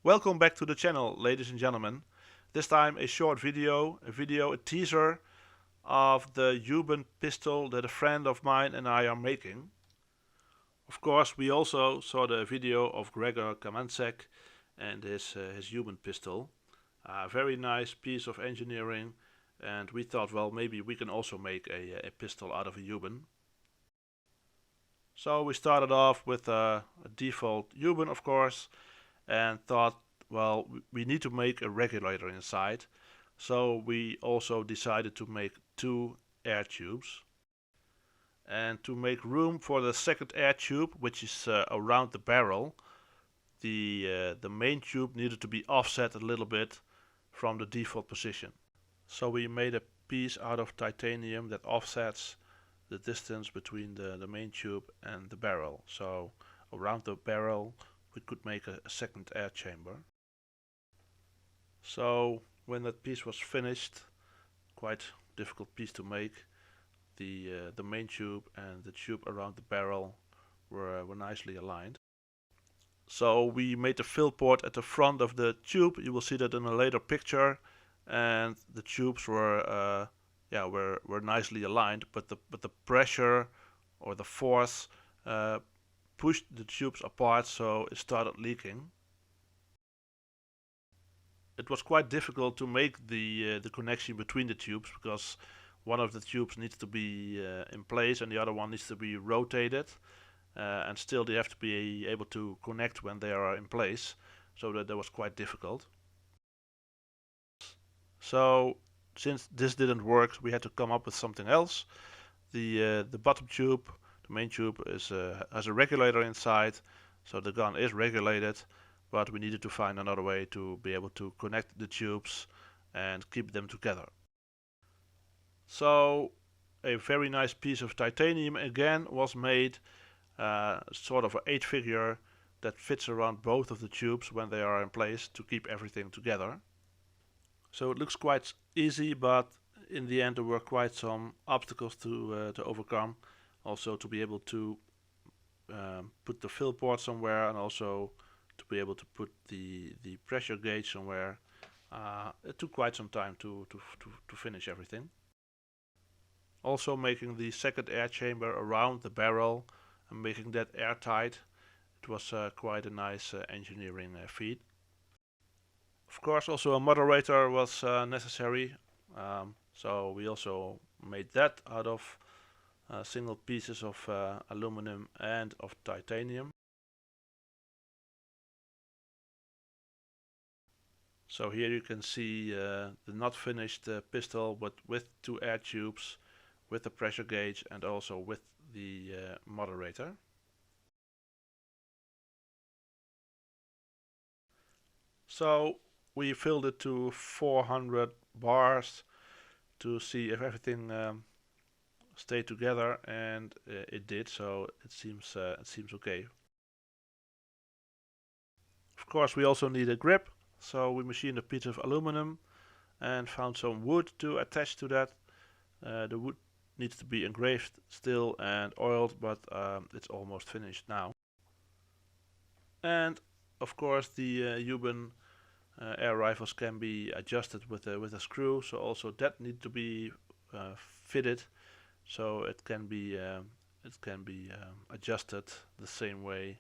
Welcome back to the channel, ladies and gentlemen. This time a short video, a teaser of the Huben pistol that a friend of mine and I are making. Of course, we also saw the video of Gregor Kamansek and his Huben pistol. A very nice piece of engineering, and we thought, well, maybe we can also make a pistol out of a Huben. So we started off with a default Huben, of course, and thought, well, we need to make a regulator inside. So we also decided to make two air tubes. And to make room for the second air tube, which is around the barrel, the main tube needed to be offset a little bit from the default position. So we made a piece out of titanium that offsets the distance between the main tube and the barrel. So around the barrel we could make a second air chamber. So when that piece was finished, quite difficult piece to make, the main tube and the tube around the barrel were nicely aligned. So we made the fill port at the front of the tube. You will see that in a later picture, and the tubes were nicely aligned, but the pressure or the force pushed the tubes apart, so it started leaking. It was quite difficult to make the connection between the tubes, because one of the tubes needs to be in place and the other one needs to be rotated, and still they have to be able to connect when they are in place, so that was quite difficult. So since this didn't work, we had to come up with something else. The bottom tube, the main tube, has a regulator inside, so the gun is regulated, but we needed to find another way to be able to connect the tubes and keep them together. So a very nice piece of titanium again was made, sort of an 8-figure that fits around both of the tubes when they are in place to keep everything together. So it looks quite easy, but in the end there were quite some obstacles to overcome. Also to be able to put the fill port somewhere, and also to be able to put the pressure gauge somewhere. It took quite some time to finish everything. Also making the second air chamber around the barrel and making that airtight, it was quite a nice engineering feat. Of course, also a moderator was necessary, so we also made that out of single pieces of aluminum and of titanium. So here you can see the not finished pistol, but with two air tubes, with the pressure gauge, and also with the moderator. So we filled it to 400 bars to see if everything stayed together, and it did. So it seems okay. Of course, we also need a grip, so we machined a piece of aluminum and found some wood to attach to that. The wood needs to be engraved still and oiled, but it's almost finished now. And of course, the Huben air rifles can be adjusted with a screw, so also that needs to be fitted, so it can be adjusted the same way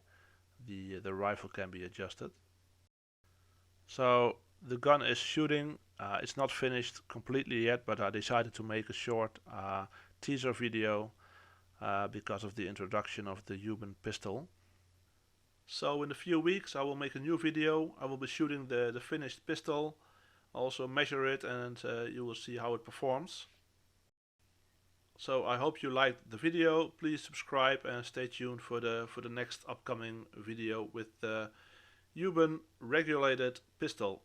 the rifle can be adjusted. So the gun is shooting. It's not finished completely yet, but I decided to make a short teaser video because of the introduction of the Huben pistol. So in a few weeks I will make a new video. I will be shooting the finished pistol, also measure it, and you will see how it performs. So I hope you liked the video. Please subscribe and stay tuned for the next upcoming video with the Huben regulated pistol.